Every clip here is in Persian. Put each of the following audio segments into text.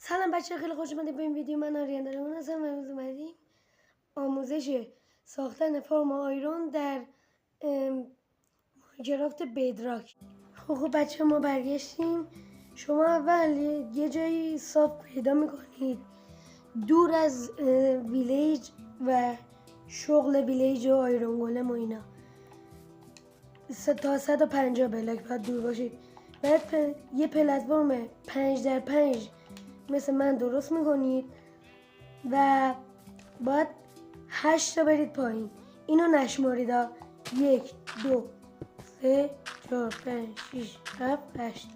سلام بچه، خیلی خوش اومدید به این ویدیو. من آریان درمون هستم و امروز اومدیم آموزش ساختن فرم آیرون در ماینکرافت بدراک. خب بچه، ما برگشتیم. شما اول یه جایی صاف پیدا میکنید دور از ویلیج و شغل ویلیج و آیرون گولم و اینا. تا 150 بلاک باید دور باشید. بعد یه پلتفرم 5x5 مثل من درست میکنید و باید 8 تا برید پایین. اینو نشمارید. 1 2 3 4 5 6 7 8.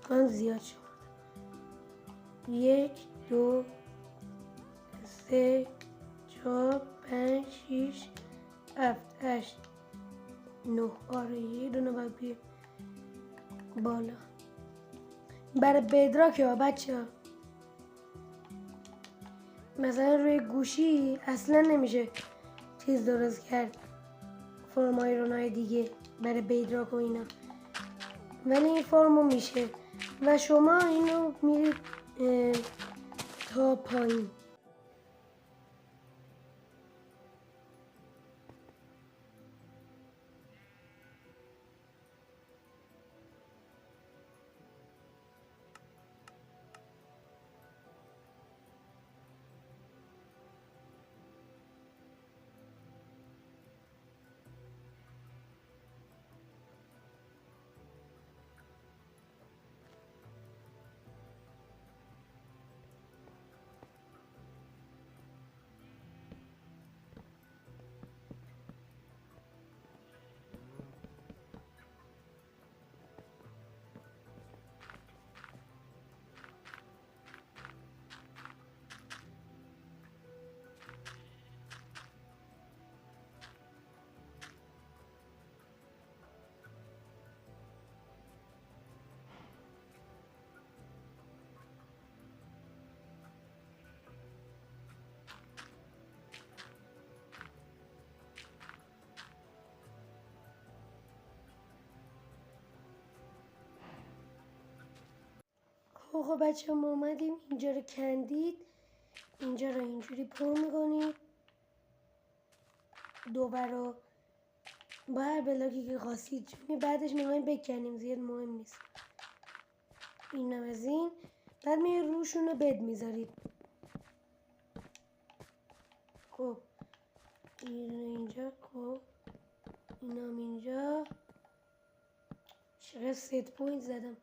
من زیاد شمردم. 1 2 3 4 5 6 7 8 9. آره یه دونه باید بیه بالا. برای بدراک ها بچه ها، مثلا روی گوشی اصلا نمیشه چیز درست کرد، فرم آیرونای دیگه برای بدراک و اینا، ولی این فرمو میشه و شما اینو میرید تا پایین. خب بچه، ما اومدیم اینجا رو کندید. اینجا رو اینجوری پر میکنید دوباره با هر بلاکی که خواستید، چون بعدش میخوایم بکنیم، زیاد مهم نیست. اینم از این. بعد روشون رو بد میذارید. خب اینجا، خب اینم اینجا. چقدر ست پوینت زدم.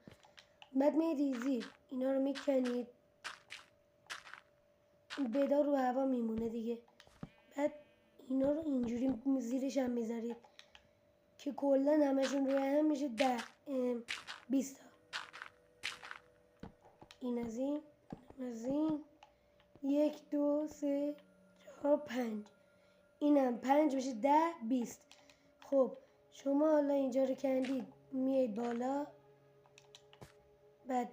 بعد میرید زیر اینا رو میکنید، بدا رو هوا میمونه دیگه. بعد اینا رو اینجوری زیرش هم میذارید که کلا همشون روی هم میشه 20 تا. این از این، از این. 1 2 3 4 5. اینم 5 میشه 10 20. خب شما حالا اینجا رو کندید، میاید بالا. بعد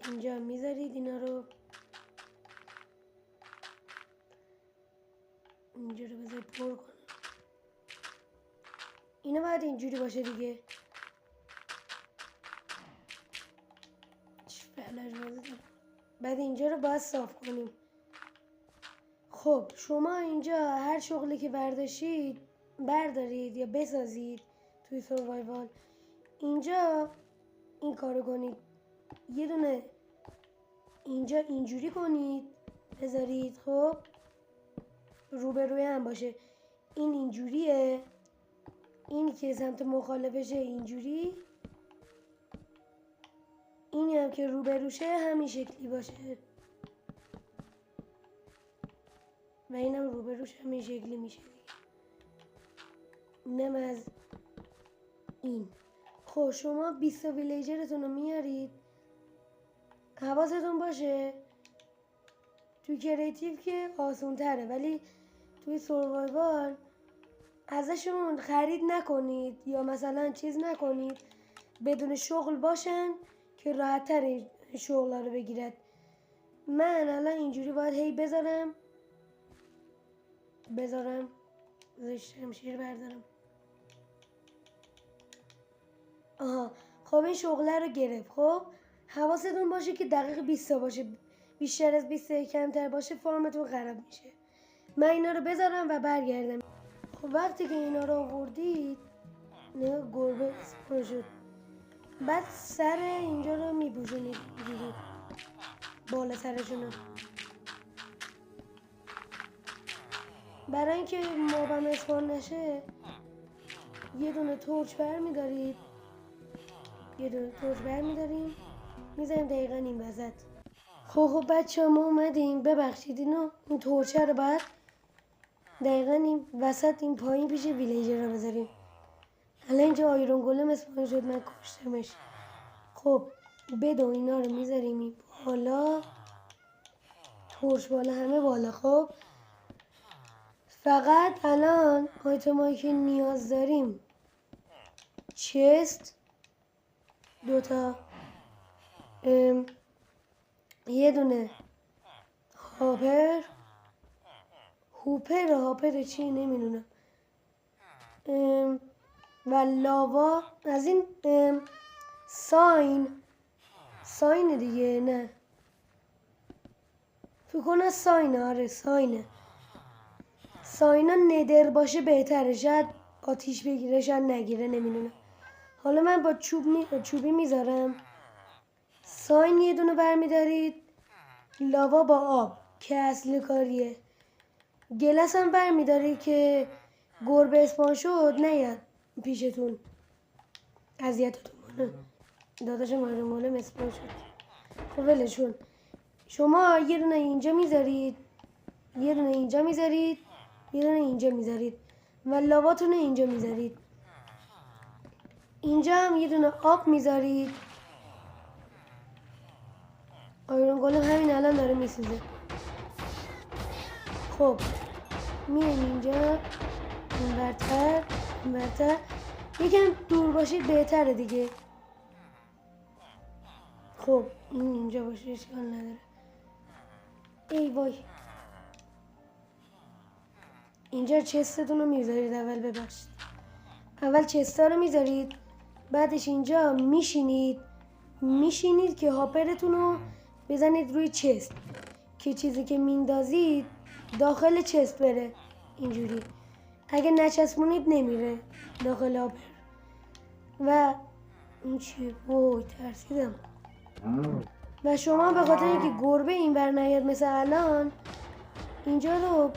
اینجا میذارید اینا رو، اینجا رو بذارید پر کنم. اینا باید اینجوری باشه دیگه. بعد اینجا رو باید صاف کنیم. خب شما اینجا هر شغلی که بردارید یا بسازید توی سروایوال، اینجا این کارو کنید. یه دونه اینجا اینجوری کنید، بذارید. خب روبروی هم باشه. این اینجوریه، این که سمت مخالفشه اینجوری، اینی هم که روبروشه همین شکلی باشه و اینم روبروش همین شکلی میشه دیگه. اینم از این. خب شما 20 ویلیجرتون رو میارید. حواستون باشه توی کریتیو که آسون تره، ولی توی سروایوال ازشون خرید نکنید یا مثلا چیز نکنید، بدون شغل باشن که راحت تر شغل رو بگیرد. من الان اینجوری باید هی بذارم شمشیر بردارم. آها خب این شغله رو گرفت. خب حواستون باشه که دقیق 20 تا باشه. بیشتر از 20 کمتر باشه فرمتون خراب میشه. من اینا رو بذارم و برگردم. خب وقتی که اینا رو آوردید نگاه گربه اسپون شد. بعد سر اینجا رو میپوشونید اینجوری بالا سرشون رو. برای اینکه مابم اسپان نشه یه دونه تورچ برمیدارید، میذاریم دقیقا این وسط. خب بچه ما اومدیم، ببخشید این تورچه رو باید دقیقا این وسط این پایین پیش ویلیجر رو بذاریم. الان اینجا آیرون گولم اسپان شد، من کشتمش. خب بدو اینا رو میذاریم این بالا، تورچ بالا، همه بالا. خب فقط الان آیتمایی که نیاز داریم چست، دوتا یه دونه هاپر چی نمیدونم، و لاوا از این ساین دیگه، نه فکر کنم ساینه. آره ساینا ندر باشه بهتره، شاید آتیش بگیره شاید نگیره، نمیدونم. حالا من با چوبی میذارم. ساین یه دونه برمیدارید، لاوا با آب که اصل کاریه. گلس هم برمیدارید که گربه اسپان شد نیاد پیشتون اذیتتون کنه. داداشم آرمولم اسپان شد. خب ولشون. شما یه دونه اینجا میذارید، یه دونه اینجا میذارید، یه دونه اینجا میذارید و لاواتون اینجا میذارید. اینجا هم یه دونه آب میذارید. آیرون گولم همین الان داره میسوزه. خب میایم اینجا اینورتر یکم دور باشید بهتره دیگه. خب این اینجا باشه اشکال نداره. ای وای، اینجا چستتون رو میذارید اول، ببخشید اول چستا رو میذارید، بعدش اینجا میشینید که هاپرتون رو بزنید روی چست که چیزی که میندازید داخل چست بره اینجوری. اگه نچسبونید نمیره داخل هاپر. و این چیه؟ وای ترسیدم. و شما به خاطر اینکه گربه این بر نیاد مثل الان اینجا رو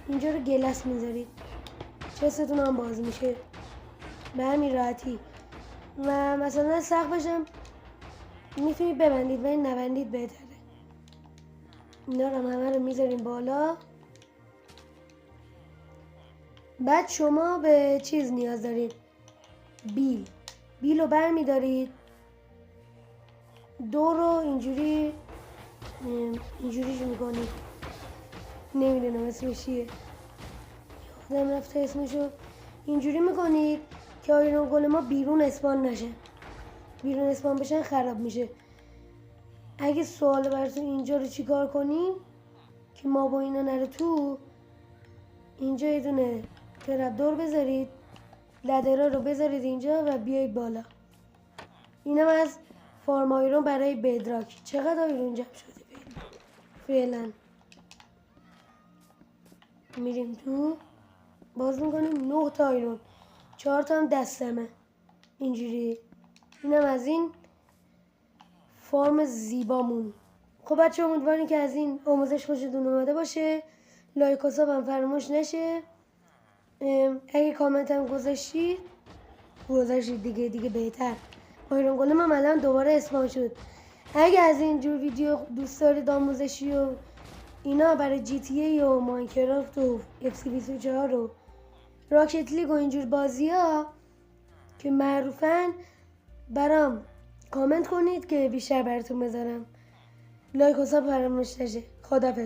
اینجا رو گلس میذارید، چستتون هم باز میشه به همین راحتی. و مثلا سقفش هم میتونید ببندید ولی نبندید بهتره. اینا رو همه رو میذاریم بالا. بعد شما به چیز نیاز دارید، بیل رو برمیدارید، دو رو اینجوری میکنید، نمیدونم اسمش چیه، یادم رفته اسمشو. اینجوری میکنید که آیرون گول ما بیرون اسپان نشه، بیرون اسپان بشن خراب میشه. اگه سوال براتون اینجا رو چیکار کنیم که ما با اینا نره تو، اینجا یه دونه ترپ دور بذارید، لدرها رو بذارید اینجا و بیایید بالا. اینم از فارم آیرون برای بدراک. چقدر آیرون جمع شده فعلا؟ میریم تو باز میکنیم 9 تا آیرون، 4 تا هم دستمه اینجوری. اینم از این فرم زیبامون. خب بچه امیدواریم که از این آموزش خوشتون اومده باشه. لایک و ساب هم فراموش نشه. اگه کامنت هم گذاشتید دیگه بهتر. آیرون گولم هم الان دوباره اسپان شد. اگه از این جور ویدیو دوست دارید آموزشی و اینا برای جی تی ای و ماینکرافت و FC24 و راکت لیگ و اینجور بازی ها که معروفن برام کامنت کنید که بیشتر براتون بذارم. لایک و ساب فراموش نشه. خداحافظ.